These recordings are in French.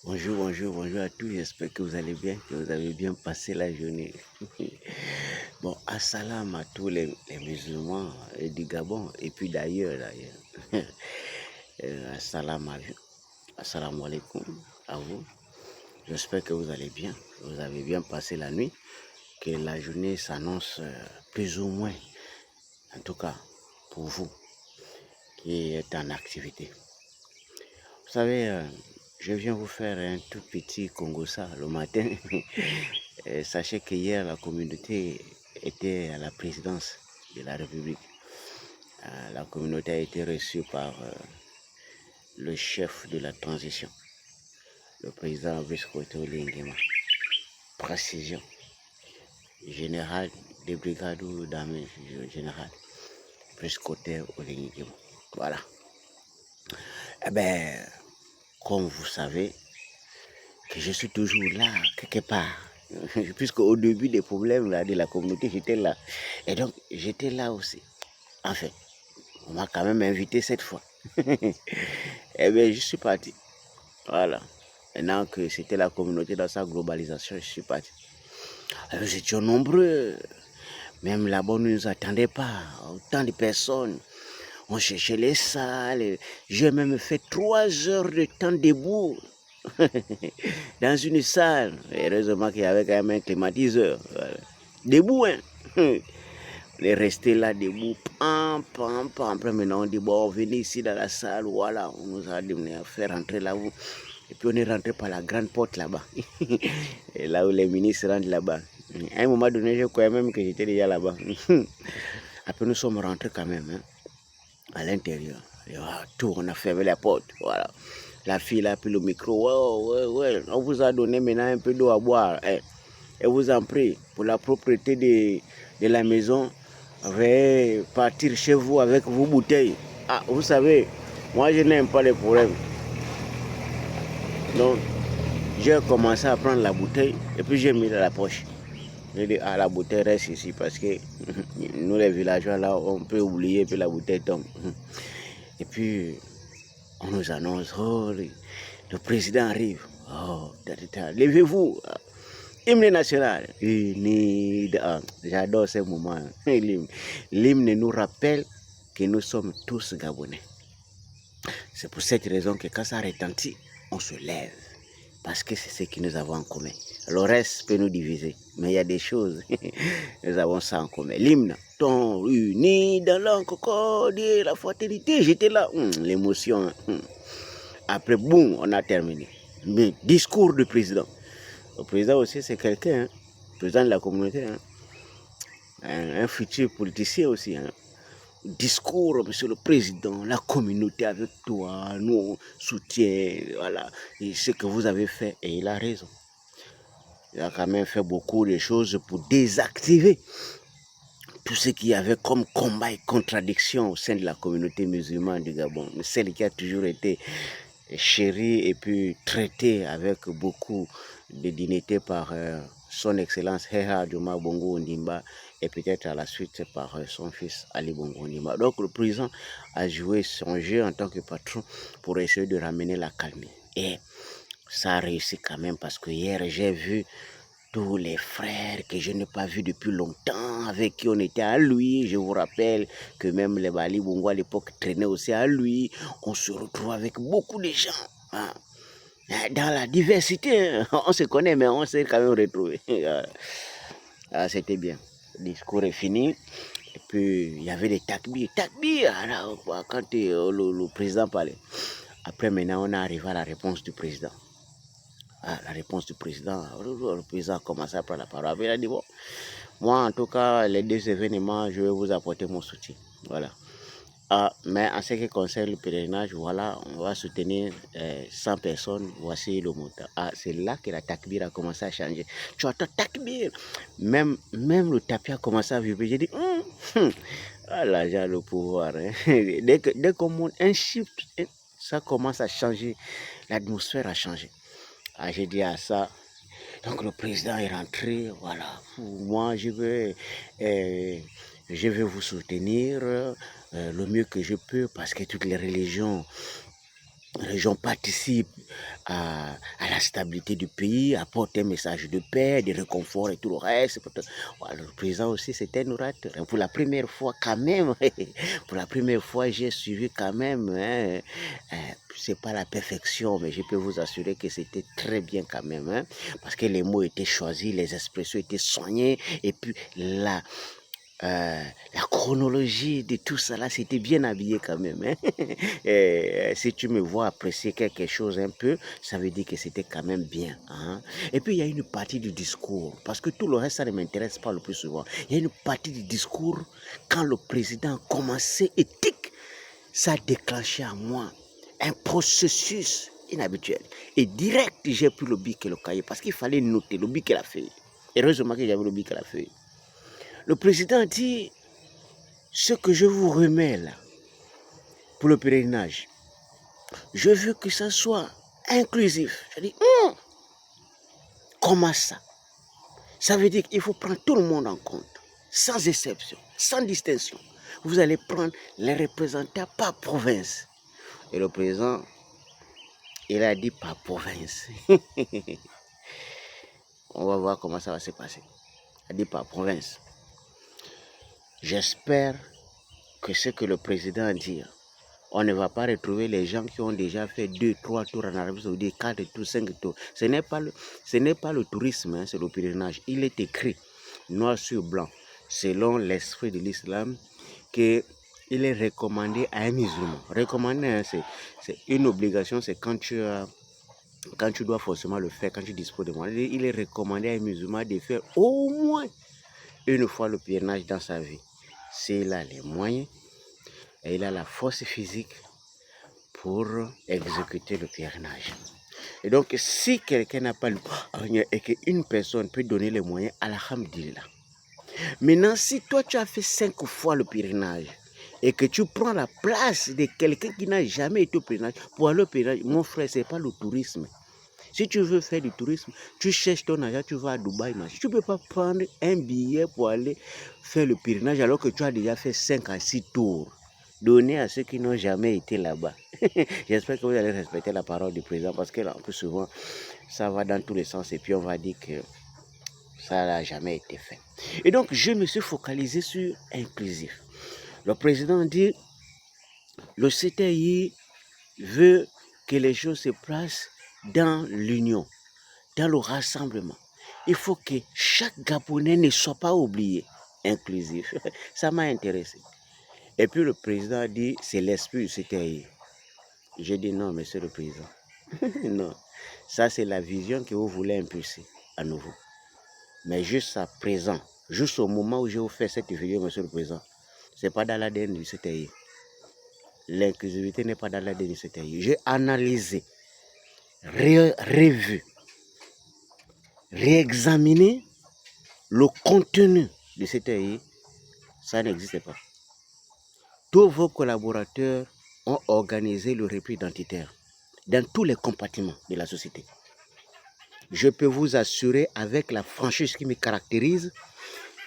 Bonjour à tous. J'espère que vous allez bien, que vous avez bien passé la journée. Bon, assalam à tous les musulmans du Gabon et puis d'ailleurs. Assalamu alaikum à vous. J'espère que vous allez bien, que vous avez bien passé la nuit, que la journée s'annonce plus ou moins, en tout cas pour vous qui êtes en activité. Vous savez, je viens vous faire un tout petit Congossa le matin. Sachez que hier, la communauté était à la présidence de la République. La communauté a été reçue par le chef de la transition, le président Viscoto Lingema. Précision, général des brigades d'armée général Viscoto Lingema. Voilà. Eh bien, comme vous savez, que je suis toujours là, quelque part. Puisque au début des problèmes là, de la communauté, j'étais là. Et donc, j'étais là aussi. Enfin, on m'a quand même invité cette fois. Eh bien, je suis parti. Voilà. Maintenant que c'était la communauté dans sa globalisation, je suis parti. Nous étions nombreux. Même là-bas, on ne nous attendait pas. Autant de personnes. On cherchait les salles. J'ai même fait 3 heures de temps debout. Dans une salle. Heureusement qu'il y avait quand même un climatiseur. Voilà. Debout, hein. On est resté là debout. Après, maintenant, on dit, bon, venez ici dans la salle. Voilà, on nous a fait rentrer là-haut. Et puis, on est rentré par la grande porte là-bas. Et là où les ministres rentrent là-bas. À un moment donné, je croyais même que j'étais déjà là-bas. Après, nous sommes rentrés quand même, hein, à l'intérieur. Tout, on a fermé la porte. Voilà. La fille a pris le micro. Ouais. On vous a donné maintenant un peu d'eau à boire. Et vous en prie, pour la propreté de la maison, veuillez partir chez vous avec vos bouteilles. Ah, vous savez, moi je n'aime pas les problèmes. Donc, j'ai commencé à prendre la bouteille et puis j'ai mis dans la poche. J'ai dit, la bouteille reste ici parce que nous les villageois là, on peut oublier et puis la bouteille tombe. Et puis, on nous annonce, oh, le président arrive. Oh, levez-vous. Hymne national. J'adore ce moment. L'hymne nous rappelle que nous sommes tous Gabonais. C'est pour cette raison que quand ça retentit, on se lève. Parce que c'est ce que nous avons en commun. Le reste peut nous diviser. Mais il y a des choses, nous avons ça en commun. L'hymne, ton uni dans l'encocorde, la fraternité, j'étais là. L'émotion. Après, boum, on a terminé. Mais discours du président. Le président aussi, c'est quelqu'un, hein, président de la communauté, hein, un futur politicien aussi. Hein. Discours, monsieur le président, la communauté avec toi, nous soutient, voilà, et ce que vous avez fait, et il a raison. Il a quand même fait beaucoup de choses pour désactiver tout ce qu'il y avait comme combat et contradiction au sein de la communauté musulmane du Gabon, celle qui a toujours été chérie et puis traitée avec beaucoup de dignité par son excellence Heha Diouma Bongo Ondimba et peut-être à la suite par son fils Ali Bongo Ondimba. Donc le président a joué son jeu en tant que patron pour essayer de ramener la calmie. Et ça a réussi quand même parce que hier j'ai vu tous les frères que je n'ai pas vus depuis longtemps, avec qui on était à lui. Je vous rappelle que même les Bali Bongo à l'époque traînaient aussi à lui. On se retrouve avec beaucoup de gens. Hein. Dans la diversité, hein. On se connaît, mais on s'est quand même retrouvés. C'était bien. Le discours est fini. Et puis, il y avait des takbir. Takbir, quand le président parlait. Après, maintenant, on est arrivé à la réponse du président. La réponse du président, le président a commencé à prendre la parole. Il a dit, bon, moi, en tout cas, les 2 événements, je vais vous apporter mon soutien. Voilà. Mais en ce qui concerne le pèlerinage, voilà, on va soutenir 100 personnes, voici le montant. C'est là que la takbir a commencé à changer. Tu entends takbir, même le tapis a commencé à vibrer. J'ai dit, là, j'ai le pouvoir. Hein. Dès qu'on monte un shift, ça commence à changer, l'atmosphère a changé. J'ai dit à ça. Donc le président est rentré, voilà. Moi, je vais vous soutenir le mieux que je peux parce que toutes les religions région participe à la stabilité du pays, apporte un message de paix, de réconfort et tout le reste. Voilà, le président aussi, c'était un orateur. Pour la première fois, quand même, pour la première fois, j'ai suivi quand même. Hein, c'est pas la perfection, mais je peux vous assurer que c'était très bien quand même. Hein, parce que les mots étaient choisis, les expressions étaient soignées, et puis la chronologie de tout ça là, c'était bien habillé quand même. Hein? Et, si tu me vois apprécier quelque chose un peu, ça veut dire que c'était quand même bien. Hein? Et puis il y a une partie du discours, parce que tout le reste, ça ne m'intéresse pas le plus souvent. Il y a une partie du discours, quand le président a commencé, et tic, ça a déclenché à moi un processus inhabituel. Et direct, j'ai pris le bic et le cahier, parce qu'il fallait noter le bic et la feuille. Heureusement que j'avais le bic et la feuille. Le président dit, ce que je vous remets là, pour le pèlerinage, je veux que ça soit inclusif. Je dis, comment ça? Ça veut dire qu'il faut prendre tout le monde en compte, sans exception, sans distinction. Vous allez prendre les représentants par province. Et le président, il a dit par province. On va voir comment ça va se passer. Il a dit par province. J'espère que ce que le président a dit, on ne va pas retrouver les gens qui ont déjà fait 2, 3 tours en Arabie Saoudite, 4 tours, 5 tours. Ce n'est pas le tourisme, hein, c'est le pèlerinage. Il est écrit, noir sur blanc, selon l'esprit de l'islam, qu'il est recommandé à un musulman. Recommandé, hein, c'est une obligation, c'est quand tu dois forcément le faire, quand tu disposes de moi. Il est recommandé à un musulman de faire au moins une fois le pèlerinage dans sa vie. S'il a les moyens, et il a la force physique pour exécuter le pèlerinage. Et donc, si quelqu'un n'a pas le moyen et qu'une personne peut donner les moyens, alhamdulillah. Maintenant, si toi, tu as fait 5 fois le pèlerinage et que tu prends la place de quelqu'un qui n'a jamais été au pèlerinage, pour aller au pèlerinage, mon frère, ce n'est pas le tourisme. Si tu veux faire du tourisme, tu cherches ton argent, tu vas à Dubaï. Tu ne peux pas prendre un billet pour aller faire le pèlerinage alors que tu as déjà fait 5 à 6 tours. Donner à ceux qui n'ont jamais été là-bas. J'espère que vous allez respecter la parole du président parce que là, plus souvent, ça va dans tous les sens et puis on va dire que ça n'a jamais été fait. Et donc, je me suis focalisé sur inclusif. Le président dit, le CTI veut que les choses se placent dans l'union, dans le rassemblement. Il faut que chaque Gabonais ne soit pas oublié. Inclusif. Ça m'a intéressé. Et puis le président a dit, c'est l'esprit du CTI. J'ai dit non, monsieur le président. Non, ça c'est la vision que vous voulez impulser à nouveau. Mais jusqu'à présent, juste au moment où j'ai offert cette vidéo, monsieur le président, ce n'est pas dans l'ADN du CTI. L'inclusivité n'est pas dans l'ADN du CTI. J'ai analysé, revu, réexaminé le contenu du CTI. Ça n'existe pas. Tous vos collaborateurs ont organisé le repli identitaire dans tous les compartiments de la société. Je peux vous assurer avec la franchise qui me caractérise,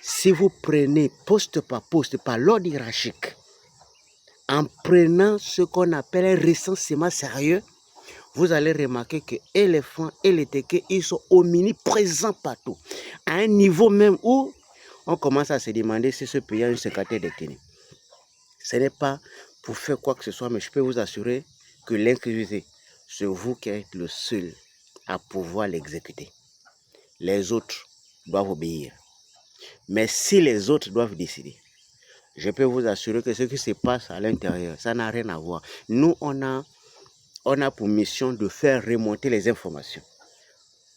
si vous prenez poste par l'ordre hiérarchique, en prenant ce qu'on appelle un recensement sérieux, vous allez remarquer que et les francs et les Téké, ils sont omniprésents partout. À un niveau même où on commence à se demander si ce pays a une secrétaire détenue. Ce n'est pas pour faire quoi que ce soit, mais je peux vous assurer que l'inclusivité, c'est vous qui êtes le seul à pouvoir l'exécuter. Les autres doivent obéir. Mais si les autres doivent décider, je peux vous assurer que ce qui se passe à l'intérieur, ça n'a rien à voir. Nous, on a pour mission de faire remonter les informations.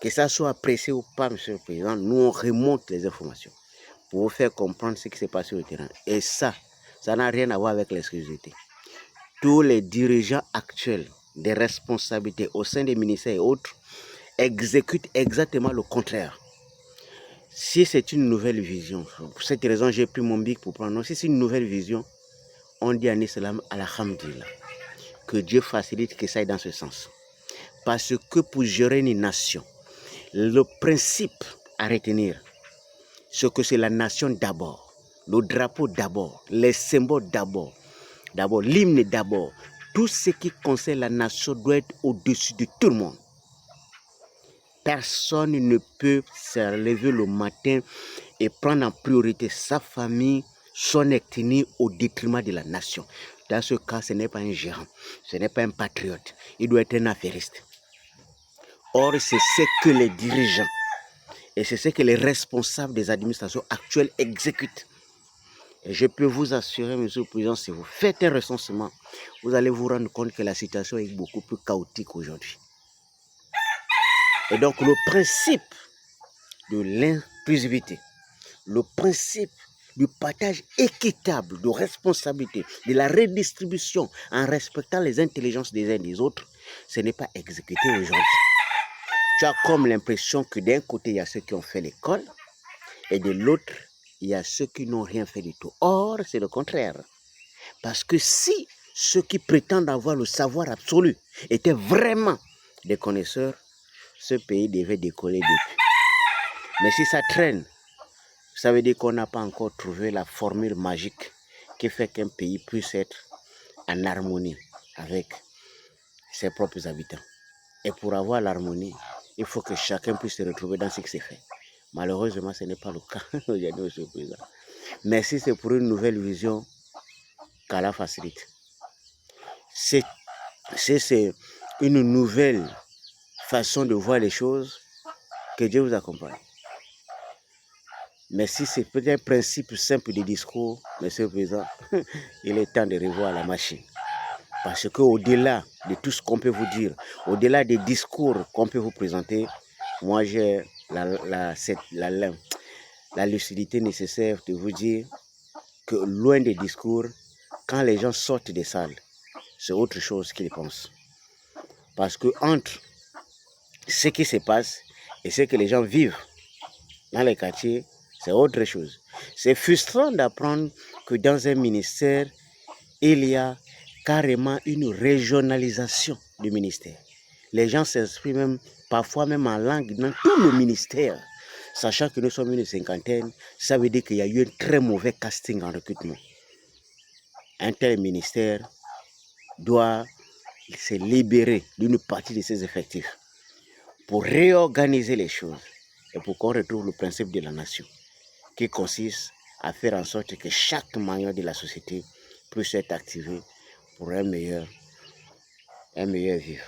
Que ça soit apprécié ou pas, monsieur le président, nous, on remonte les informations pour vous faire comprendre ce qui s'est passé au terrain. Et ça n'a rien à voir avec l'exclusivité. Tous les dirigeants actuels des responsabilités au sein des ministères et autres exécutent exactement le contraire. Si c'est une nouvelle vision, pour cette raison, j'ai pris mon bic pour prendre. Non, si c'est une nouvelle vision, on dit en islam, alhamdulillah, que Dieu facilite que ça aille dans ce sens. Parce que pour gérer une nation, le principe à retenir, c'est que c'est la nation d'abord, le drapeau d'abord, les symboles d'abord, l'hymne d'abord. tout ce qui concerne la nation doit être au-dessus de tout le monde. Personne ne peut se lever le matin et prendre en priorité sa famille, son ethnie au détriment de la nation. Dans ce cas, ce n'est pas un gérant, ce n'est pas un patriote, il doit être un affairiste. Or, c'est ce que les dirigeants et c'est ce que les responsables des administrations actuelles exécutent. Et je peux vous assurer, Monsieur le Président, si vous faites un recensement, vous allez vous rendre compte que la situation est beaucoup plus chaotique aujourd'hui. Et donc, le principe de l'inclusivité, le principe du partage équitable de responsabilité, de la redistribution en respectant les intelligences des uns et des autres, ce n'est pas exécuté aujourd'hui. Tu as comme l'impression que d'un côté, il y a ceux qui ont fait l'école et de l'autre, il y a ceux qui n'ont rien fait du tout. Or, c'est le contraire. Parce que si ceux qui prétendent avoir le savoir absolu étaient vraiment des connaisseurs, ce pays devait décoller depuis. Mais si ça traîne, ça veut dire qu'on n'a pas encore trouvé la formule magique qui fait qu'un pays puisse être en harmonie avec ses propres habitants. Et pour avoir l'harmonie, il faut que chacun puisse se retrouver dans ce qui s'est fait. Malheureusement, ce n'est pas le cas aujourd'hui, Monsieur le Président. Mais si c'est pour une nouvelle vision, qu'Allah facilite. C'est une nouvelle façon de voir les choses, que Dieu vous accompagne. Mais si c'est peut-être un principe simple de discours, Monsieur le Président, il est temps de revoir la machine. Parce qu'au-delà de tout ce qu'on peut vous dire, au-delà des discours qu'on peut vous présenter, moi j'ai la lucidité nécessaire de vous dire que loin des discours, quand les gens sortent des salles, c'est autre chose qu'ils pensent. Parce que entre ce qui se passe et ce que les gens vivent dans les quartiers, c'est autre chose. C'est frustrant d'apprendre que dans un ministère, il y a carrément une régionalisation du ministère. Les gens s'expriment même, parfois même en langue dans tout le ministère. Sachant que nous sommes une cinquantaine, ça veut dire qu'il y a eu un très mauvais casting en recrutement. Un tel ministère doit se libérer d'une partie de ses effectifs pour réorganiser les choses et pour qu'on retrouve le principe de la nation, qui consiste à faire en sorte que chaque maillon de la société puisse être activé pour un meilleur vivre.